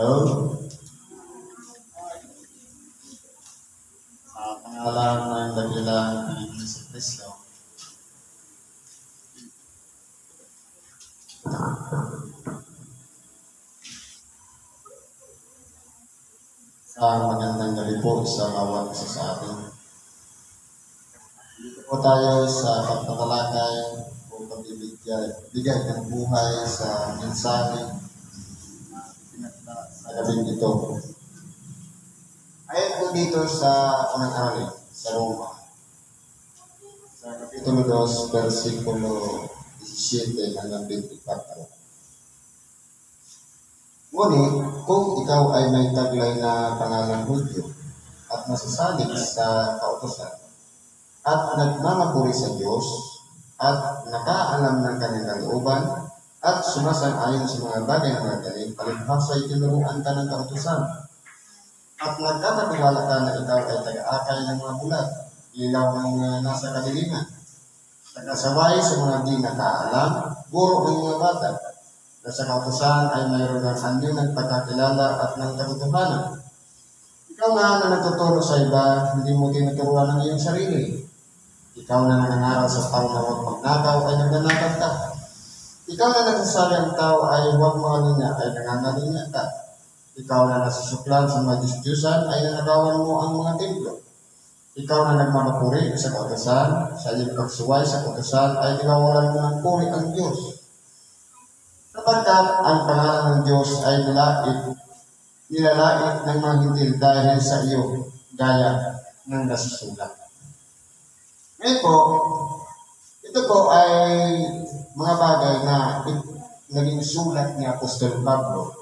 Hello? Sa pangalan ng dakilang Pilipinas sa Kristo, sa magandang gabi po sa bawat isa sa atin. Dito po tayo sa pagtatalakay o pagbibigay ng buhay sa mensahe na pinagda sa gabing ito. Ayon po dito sa unang aralin, sa Roma, sa Kapitulo 2, versikulo 17 hanggang 24. Ngunit, kung ikaw ay may taglay na pangalang Hudyo at nasasalig sa kautusan at nagmamapuri sa Diyos at nakaalam ng kanyang kalooban at sumasang-ayon sa mga bagay na magaling, palibhasa ay tinuruan ka ng kautusan at nagkakatiwala ka na ikaw ay taga-akay ng mga bulat, ilaw ng mga nasa kadiliman, tagasaway sa mga di nakaalam, guro ng mga bata, na sa kautusan ay mayroon ng anyo ng pagkakilala at ng katotohanan. Ikaw nga na nagtuturo sa iba, hindi mo tinuturuan ng iyong sarili. Ikaw na nangangaral sa tao na huwag magnakaw ay nagnanakaw ka. Ikaw na nagsasabi ang tao ay huwag maalinya ay nangangalinya ka. Ikaw na nasusuklan sa mga Diyos-Diyosan ay nanagawan mo ang mga templo. Ikaw na nagmamapuri sa kautusan, sa iyong pagsuway sa kautusan ay ginawalan mo ng puri ang Diyos. Sapagkat ang pangalan ng Diyos ay nilalait ng mga hintil dahil sa iyo, gaya ng nasusulat. Ngayon po, ito po ay mga bagay na naging sulat ni Apostol Pablo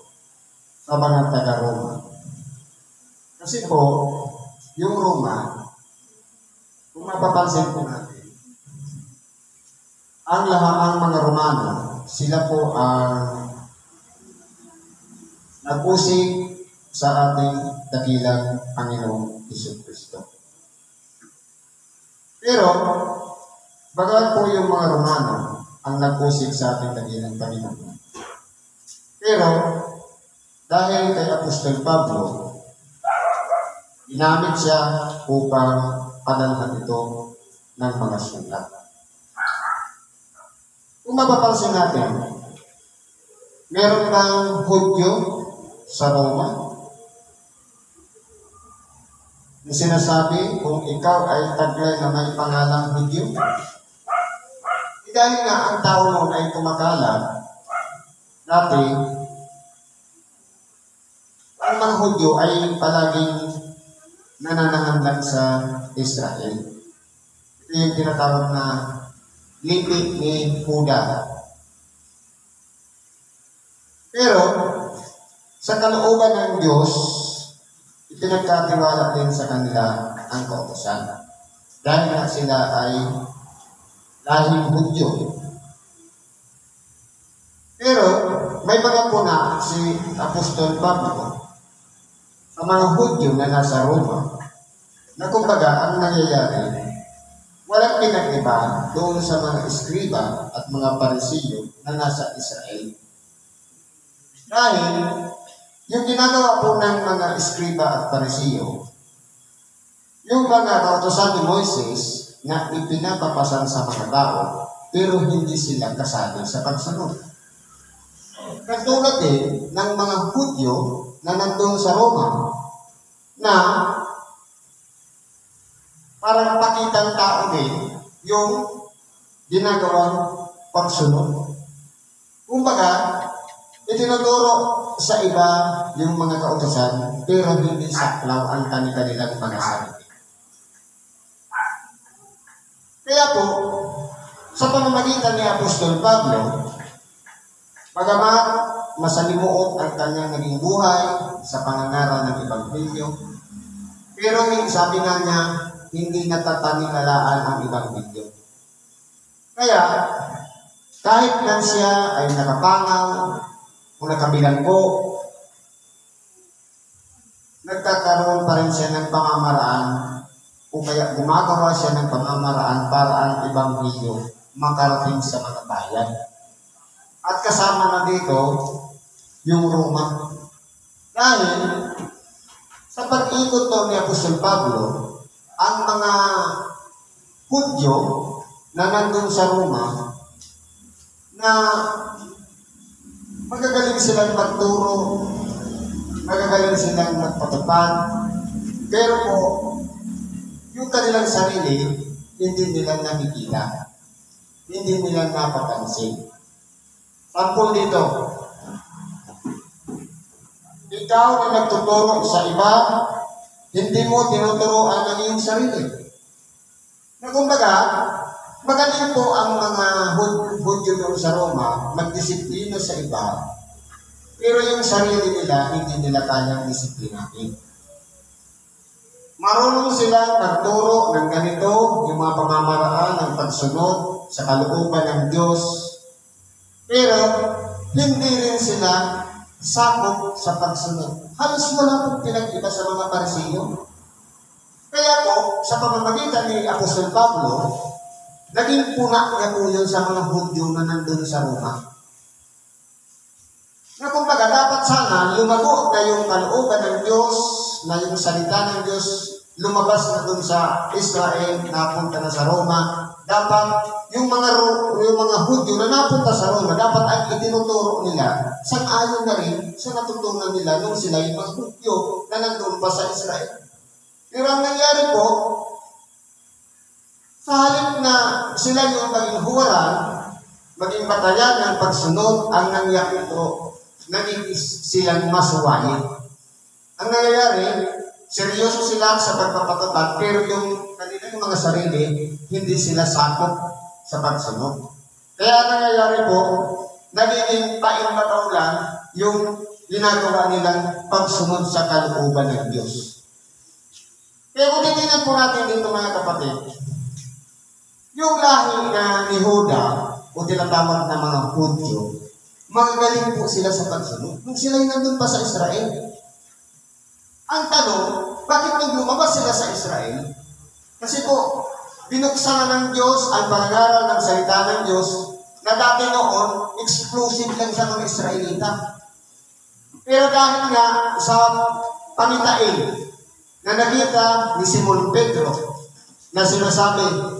sa mga taga-Roma. Kasi po, yung Roma, kung mapapansin po natin, ang mga Romano, sila po ang nag-usig sa ating dakilang Panginoong Jesucristo. Pero, bagamat po yung mga Romano ang nag-usig sa ating dakilang Panginoon. Pero, dahil kay Apostol Pablo, ginamit siya upang padalhan ito ng mga sulat. Kung mapapansin natin, meron bang Hudyo sa Roma na sinasabi kung ikaw ay taglay na may pangalang Hudyo? Dahil nga ang tao noon ay kumakalat, dati, ang mga Hudyo ay palaging nananahanlan sa Israel. Ito yung tinatawag na lipi ni Huda. Pero, sa kalooban ng Diyos, ipinagkatiwala din sa kanila ang kautusan. Dahil nga sila ay lahing Hudyo. Pero, may mga puna si Apostol Pablo sa mga Hudyo na nasa Roma na kumbaga ang nangyayari, walang pinag-iba doon sa mga eskriba at mga parisiyo na nasa Israel. Dahil, yung ginagawa po ng mga eskriba at parisiyo, yung mga kautusan ni Moises na ipinapapasan sa mga tao, pero hindi sila kasali sa pagsunod. Katulad din ng mga Hudyo na nandun sa Roma, na parang pakitang tao din yung ginagawang pagsunod. Kumbaga, itinuturo sa iba yung mga kautusan, pero hindi saklaw ang kanilang mga sarili. Kaya po, sa pamamagitan ni Apostol Pablo, bagamat masalimuot ang kanyang naging buhay sa pangangaral ng Ebanghelyo, pero sabi nga niya, hindi natatanilalaan ang Ebanghelyo. Kaya, kahit na siya ay nakapangaw o nakabilanggo, nagkakaroon pa rin siya ng pamamaraan o kaya gumagawa siya ng pamamaraan para ang Ebanghelyo makarating sa mga bayan. At kasama na dito yung Roma. Dahil sa pag-ikot daw ni Apostol Pablo, ang mga Hudyo na nandun sa Roma, na magagaling silang magturo, magagaling silang magpatupad, pero po, yung kanilang sarili, hindi nila nakikita. Hindi nila napapansin. Sampol dito, ikaw na nagtuturo sa iba, hindi mo tinuturoan ang iyong sarili. Na kumbaga, magaling po ang mga Hudyo doon sa Roma magdisiplina sa iba, pero yung sarili nila, hindi nila kayang disiplinahin. Marunong silang magturo ng ganito, yung mga pamamaraan ng pagsunod sa kalooban ng Diyos, pero hindi rin sila sakop sa pagsunod. Halos wala pong pinag-iba sa mga Parisiyo. Kaya po, sa pamamagitan ni Apostol Pablo, naging puna niya po yun sa mga Hudyo na nandun sa Roma. Na kumbaga, dapat sana lumago na yung kalooban ng Diyos, na yung salita ng Diyos lumabas na dun sa Israel, napunta na sa Roma. Dapat yung mga Hudyo na napunta sa Roma, dapat ang itinuturo nila, sang-ayon na rin sa natutunan nila nung sila yung mga Hudyo na nandun pa sa Israel. Pero ang nangyari po, sa halip na sila yung maging huwaran, maging batayan ng pagsunod, ang nangyari po, naging silang masuwayin. Ang nangyayari, seryoso sila sa pagpapatupad, pero yung kanilang mga sarili, hindi sila sakop sa pagsunod. Kaya ang nangyayari po, nagiging paing-mataw lang yung ginagawa nilang pagsunod sa kalooban ng Diyos. Kaya kung titignan po natin dito mga kapatid, yung lahi na ni Huda, o tinatawag na mga Hudyo, magagaling po sila sa pagsunod. Kung sila yung nandun pa sa Israel. Ang tanong, bakit nung lumabas sila sa Israel? Kasi po, binuksan na ng Diyos ang pangaral ng salita ng Diyos na dati noon, exclusive lang sa mga Israelita. Pero dahil nga sa pamitain na nakita ni Simon Pedro na sinasabi,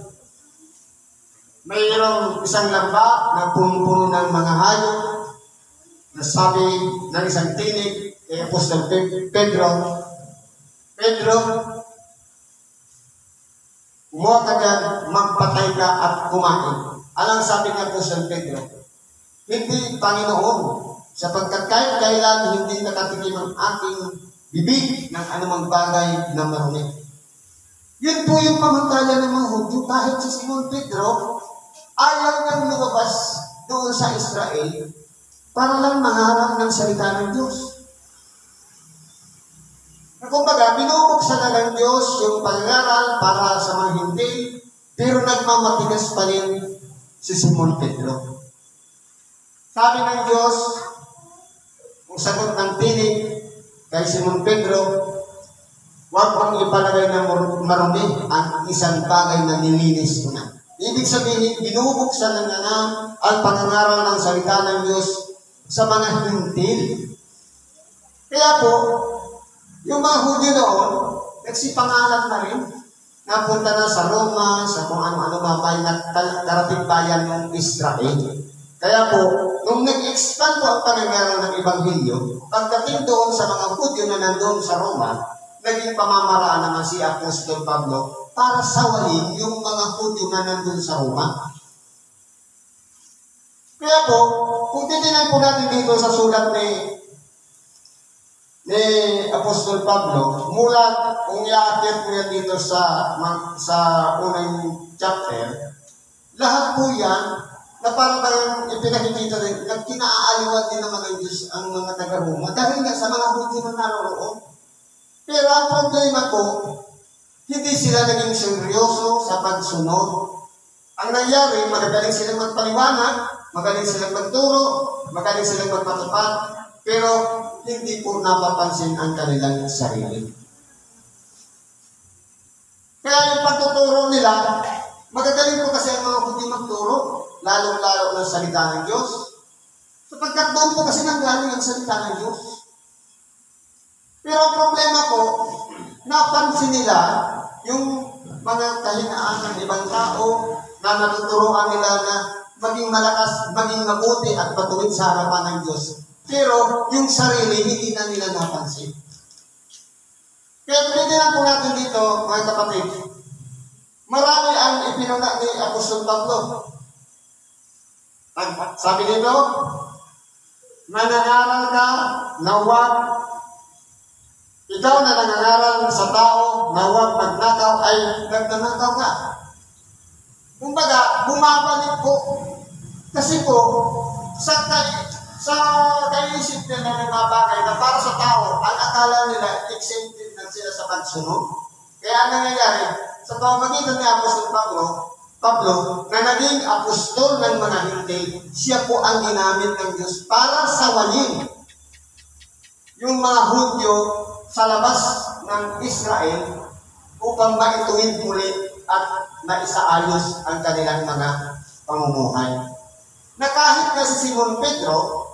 mayroong isang lamba na puno ng mga hayop na sabi ng isang tinig kay Apostol Pedro, kumuha ka dyan, magpatay ka at kumain. Alang sabi ng Apostol Pedro, hindi Panginoon, sapagkat kahit kailan hindi nakatikim ang aking bibig ng anumang bagay na marumi. Yun po yung pamantayan ng mga Hudyo. Kahit si Simon Pedro, ayaw niyang lumabas doon sa Israel para lang mangarap ng salita ng Diyos. Kumbaga, binubuksan na ng Diyos yung pangaral para sa mga hindi, pero nagmamatigas pa rin si Simon Pedro. Sabi ng Diyos, kung sagot ng tinig kay Simon Pedro, huwag mong ipalagay ng marumi ang isang bagay na nilinis ko na. Ibig sabihin, binubuksan na nga ang pangangaral ng salita ng Diyos sa mga hintil. Kaya po, yung mga Hudyo noon, nagsipangalan na rin, napunta na sa Roma, sa kung ano-ano mabay na karating bayan ng Israel. Kaya po, nung nag-expand po ang pangangaral ng Ebanghelyo, pagdating doon sa mga Hudyo na nandoon sa Roma, naging pamamaraan naman si Apostol Pablo para sawahin yung mga Hudyo na nandun sa Roma. Kaya po, kung titignan po natin dito sa sulat ni Apostol Pablo, mula kung i-aakit mo yan dito sa unang chapter, lahat po yan, na parang ipinakikita rin, na kinaaaliwan din naman ng Diyos ang mga taga-Roma, dahil nga sa mga Hudyo na naroon. Pero ang problema po, hindi sila naging seryoso sa pagsunod. Ang nangyari, magagaling silang magpaliwanag, magaling silang magturo, magaling silang magpatupad, pero hindi po napapansin ang kanilang sarili. Kaya yung pagtuturo nila, magagaling po kasi ang mga Hudyo magturo, lalong-lalo ng salita ng Diyos. Sapagkat doon po kasi nanggaling ang salita ng Diyos. Pero ang problema po, napansin nila yung mga kahinaan ng ibang tao na natuturuan nila na maging malakas, maging mabuti at patuwid sa harapan ng Diyos. Pero yung sarili, hindi na nila napansin. Kaya tumitingnan po natin dito, mga kapatid, marami ang ipinuna ni Apostol Pablo. Sabi dito, nangangaral ka na huwag, ikaw na nangangaral sa tao na huwag magnakaw ay nagnanakaw ka. Kumbaga, bumabalik po. Kasi po, sa kaisip nila ng mga bagay na para sa tao, ang akala nila exempted na sila sa pagsunod. Kaya ang nangyayari, sa pamamagitan ni Apostol Pablo, na naging apostol ng mga Hintil, siya po ang ginamit ng Diyos para sawayin yung mga Hudyo sa labas ng Israel upang maituwid muli at maisaayos ang kanilang mga pamumuhay. Na kahit na si Simon Pedro,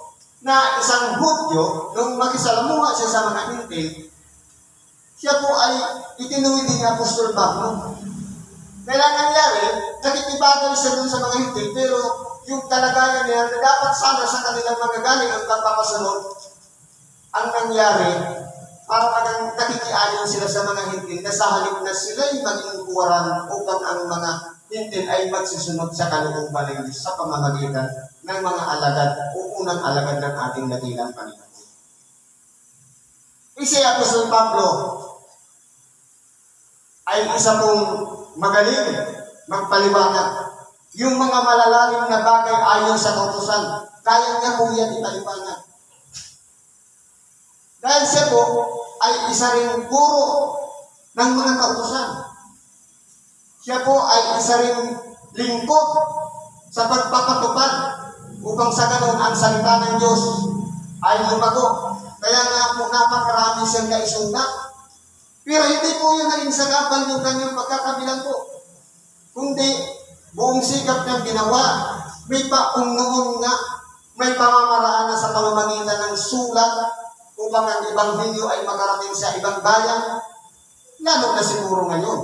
na isang Hudyo, nung makisalamuha siya sa mga Hintil, siya po ay itinuwid ni Apostol Pablo. Kaya nangyari, nakikibagay siya dun sa mga Hintil, pero yung kalagayan niya na dapat sana sa kanilang magagaling ang pagpapasunod, ang nangyari, para parang nakikiayon sila sa mga Hintil na sa halip na sila'y maging kuwaran upang ang mga Hintil ay magsusunod sa kalooban ng Diyos sa pamamagitan ng mga alagad o unang alagad ng ating dakilang Panginoon. Si Apostol Pablo ay isa pong magaling magpaliwanag. Yung mga malalalim na bagay ayon sa kautusan, kaya niya po yan ipaliwanag. Dahil siya po ay isa ring guro ng mga kautusan. Siya po ay isa ring lingkod sa pagpapatupad upang sa ganon ang salita ng Diyos ay lumago. Kaya nga po napakarami siyang naisulat. Pero hindi po yun naging sagapan yung kanyang pagkakabilang po. Kundi buong sikap niyang ginawa. May paunnoon nga, may pamamaraan na sa pamamagitan ng sulat upang ang Ebanghelyo ay makarating sa ibang bayan. Lalo na siguro ngayon.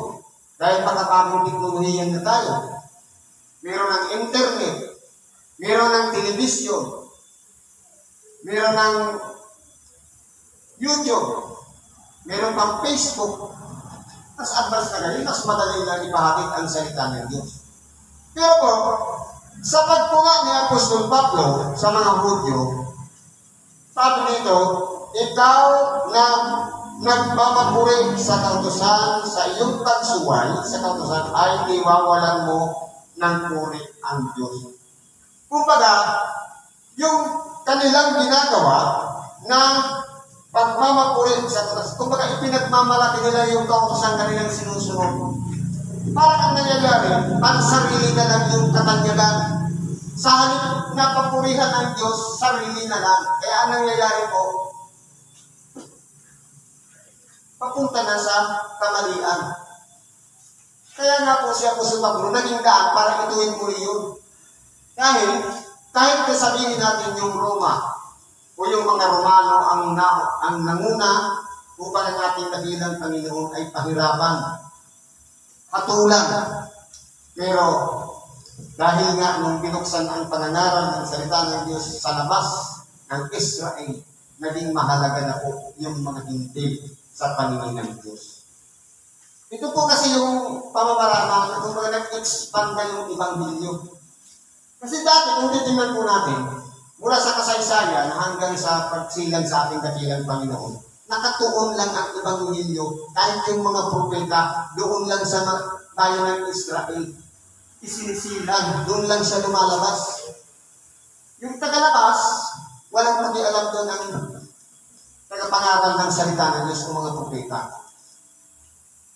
Dahil pagkakabong teknolohiyan na tayo. Meron ng internet. Meron ng telebisyon. Meron ng YouTube. Meron pang Facebook. Mas advance na ganyan, mas madali lang ipahatid ang salita ng Diyos. Pero po, sa pagpunga ni Apostol Pablo sa mga Hudyo, sabi nito, ikaw na nagpapapuri sa kautusan, sa iyong pagsuway sa kautusan, ay iwawalan mo ng puri ang Diyos. Kumbaga, yung kanilang ginagawa na pagmamapuri sa kautusan, kumbaga ipinagmamalaki nila yung kautusan kanilang sinusunod. Parang ang nangyayari, ang sarili na lang yung katanyagan. Sa halip na papurihan ng Diyos, sarili na lang. Kaya ang nangyayari po, papunta na sa kamalian. Kaya nga po siya po sa Pablo, naging daan para ituwid muli yun. Dahil, kahit sabihin natin yung Roma, o yung mga Romano ang nanguna upang ang ating dakilang Panginoon ay pahirapan, hatulan. Pero, dahil nga nung binuksan ang panangaral ng salita ng Diyos sa labas ng Israel, naging mahalaga na po yung mga Hintil sa paningin ng Diyos. Ito po kasi yung pamamaraan kung nag-expand na yung Ebanghelyo. Kasi dati, kung titingnan po natin, mula sa kasaysayan hanggang sa pagsilang sa ating dakilang Panginoon, nakatuon lang ang Ebanghelyo kahit yung mga propeta doon lang sa bayan ng Israel. Isinisilang, doon lang siya lumalabas. Yung tagalabas, walang pakialam doon ang tagapangaral ng salita ng Diyos ng mga propeta.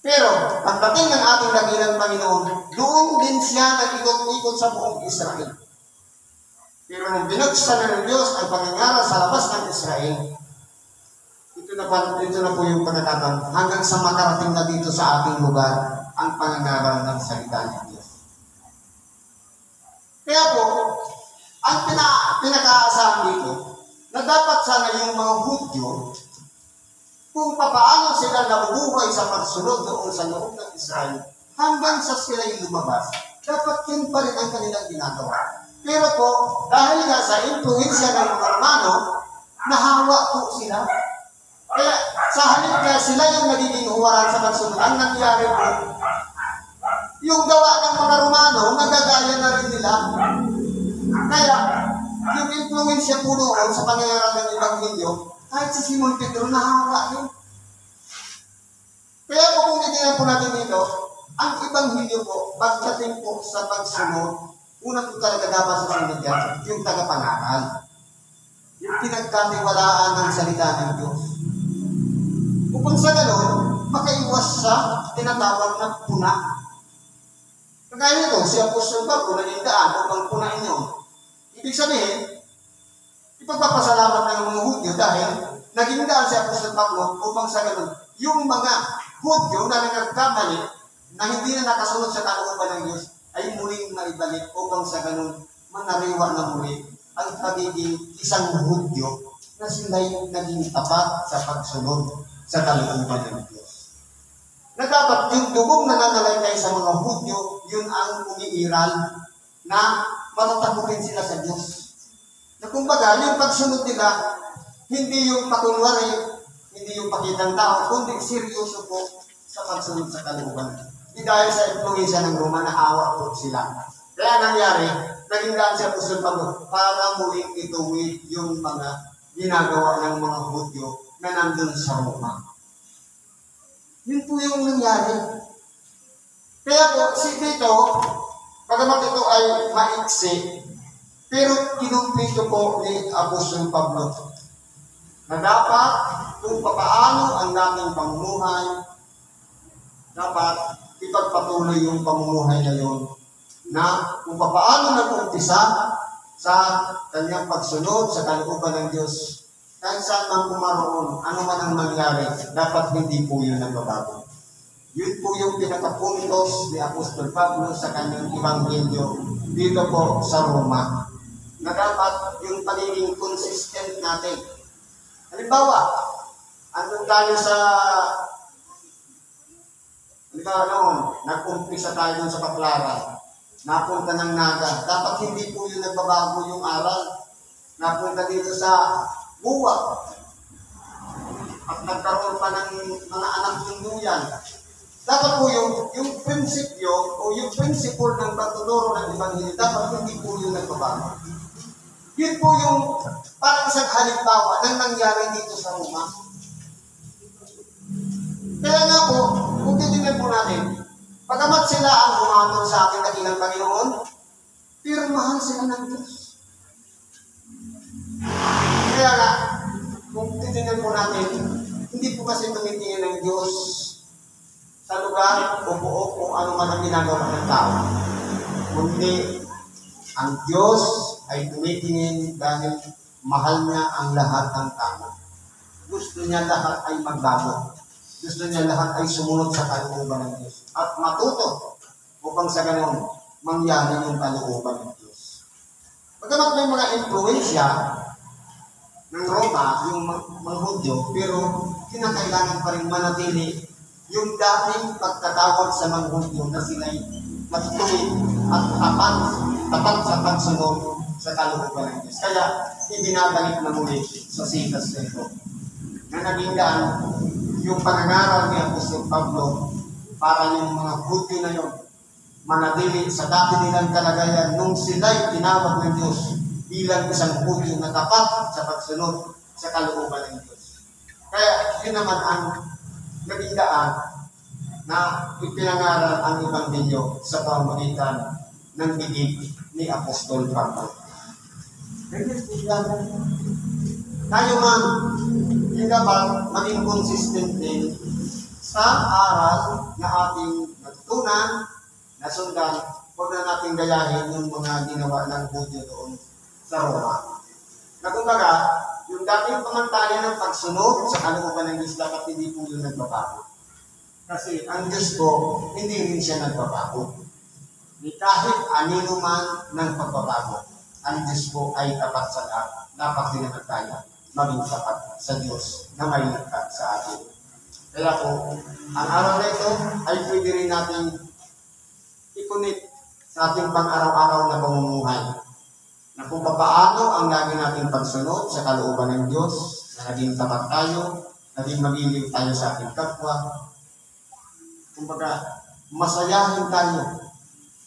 Pero, pagdating ng ating dakilang Panginoon, doon din siya nag-ikot-ikot sa buong Israel. Pero nung binuksan na ng Diyos ang pangangaral sa labas ng Israel, ito na po yung pagkakataon hanggang sa makarating na dito sa ating lugar ang pangangaral ng salita ng Diyos. Kaya po, ang pinakaasahan dito, na dapat sana yung mga Hudyo, kung papaano sila nabubuhay sa pagsunod doon sa loob ng Israel hanggang sa sila'y lumabas, dapat yun pa rin ang kanilang ginagawa. Pero po, dahil nga sa influensya ng mga Romano, nahawa po sila. Kaya sa halip na sila yung nagiging huwaran sa pagsunod, ang nangyari po, yung gawa ng mga Romano, nagagaya na rin nila. Kaya, yung influensya po noon sa pangyayari ng Ebanghelyo, kahit si Simon Pedro, nahawa yun. Kaya po kung titignan po natin dito, ang Ebanghelyo po, pagdating po sa pagsunod, unang po talaga dapat sa sunod yan, yung tagapangaral. Yung pinagkatiwalaan ng salita ng Diyos. Upang sa gano'n, makaiwas sa tinatawag na puna. Kagaya nito, si Apostol Pablo naging daan upang punain yun. Ibig sabihin, ipagpapasalamat ng mga Hudyo dahil naging daan si Apostol Pablo upang sa gano'n, yung mga Hudyo na nagkamali na hindi na nakasunod sa kalooban ng Diyos ay muling maibalik upang sa gano'n manariwa na muli ang pagiging isang Hudyo na sila'y naging tapat sa pagsunod sa kalooban ng Diyos. Na dapat yung dugong nananalaytay sa mga Hudyo, yun ang umiiral na matatakutin sila sa Diyos. Na kumbaga, yung pagsunod nila, hindi yung pakunwari, hindi yung pakitang tao, kundi seryoso po sa pagsunod sa kalooban. Hindi dahil sa influensya ng Roma, naawa po sila. Kaya nangyari, naging daan si Apostol Pablo para muling ituwid yung mga ginagawa ng mga Hudyo na nandun sa Roma. Yun po yung nangyari. Kaya po, si Tito, pagamat ito ay maiksi, pero kinumplito po ni Apostol Pablo na dapat kung papaano ang dating pamumuhay, dapat ipagpatuloy yung pamumuhay na yun na kung paano nag-umpisa sa kanyang pagsunod sa kalooban ng Diyos, kahit saan man pumaroon, ano man ang mangyari, dapat hindi po yun nagbabago. Yun po yung pinakapuntos ni Apostol Pablo sa kanyang Ebanghelyo dito po sa Roma. Na dapat yung pagiging consistent natin. Halimbawa, andun tayo sa noon, nag-umpisa tayo dun sa Paklaran. Napunta ng Naga. Dapat hindi po yung nagbabago yung aral. Napunta dito sa Buwak. At nagkaroon pa ng mga anak tunduyan. Dapat po yung prinsipyo o yung principle ng pagtuturo ng Ebanghelyo, dapat hindi po yung nagbabago. Yun po yung parang isang halimbawa ng nangyari dito sa Roma. Kaya nga po, kung titignan po natin, pagamat sila ang humatol sa ating dakilang Panginoon, pero mahal sila ng Diyos. Kaya nga, kung titignan po natin, hindi po kasi tumitingin ng Diyos sa lugar o buo kung ano man ang ginagawa ng tao. Kundi, ang Diyos ay tumitingin dahil mahal niya ang lahat ng tao. Gusto niya lahat ay magbago. Gusto niya lahat ay sumunod sa kalooban ng Diyos. At matuto upang sa ganon mangyari yung kalooban ng Diyos. Pagkamat may mga influensya ng Roma, yung mga Hudyo, pero kinakailangan pa rin manatili yung dating pagkatawag sa mga Hudyo na sila'y matutuwid at tapat sa pagsunod sa kalooban ng Diyos. Kaya ibinabalik na muli sa sitas na ito. Na naging daan yung panangaral ni Apostol Pablo para yung mga Hudyo na yun manatili sa dati nilang kalagayan nung sila'y tinawag ng Diyos bilang isang Hudyo na tapat sa pagsunod sa kalooban ng Diyos. Kaya yun naman ang naging daan na ipinangaral ang Ebanghelyo sa pamamagitan ng bibig ni Apostol Pablo. Tayo man, yung dapat maging consistent din sa aral na ating natutunan, nasundan, huwag na natin gayahin yung mga ginawa ng Hudyo doon sa Roma. Na kumbaga, yung dating pamantayan ng pagsunod sa kalooban ng Diyos, dapat hindi po yung nagbabago. Kasi ang Diyos po, hindi rin siya nagbabago. Kahit anino man ng pagbabago, ang Diyos po ay tapat sa lahat. Dapat din naman tayo maging tapat sa Diyos na may likha sa atin. Kaya po, ang araw na ito ay pwede rin natin i-connect sa ating pang-araw-araw na pamumuhay. Na kung paano ang lagi nating pagsunod sa kalooban ng Diyos, na naging tapat tayo, naging magiliw tayo sa ating kapwa. Kumbaga, masayahin tayo.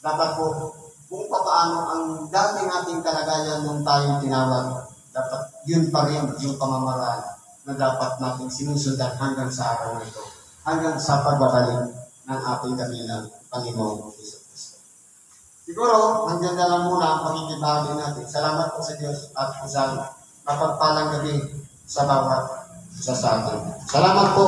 Dapat po, kung paano ang dati nating kalagayan nung tayo tinawag, dapat yun pa rin yung pamamaraan na dapat natin sinusundan hanggang sa araw na ito, hanggang sa pagbabalik ng ating dakilang Panginoong Jesucristo. Siguro, hanggang na lang muna ang pakikibahagi natin. Salamat po sa Diyos at isang kapagpalang gabi sa bawat isa sa atin. Salamat po.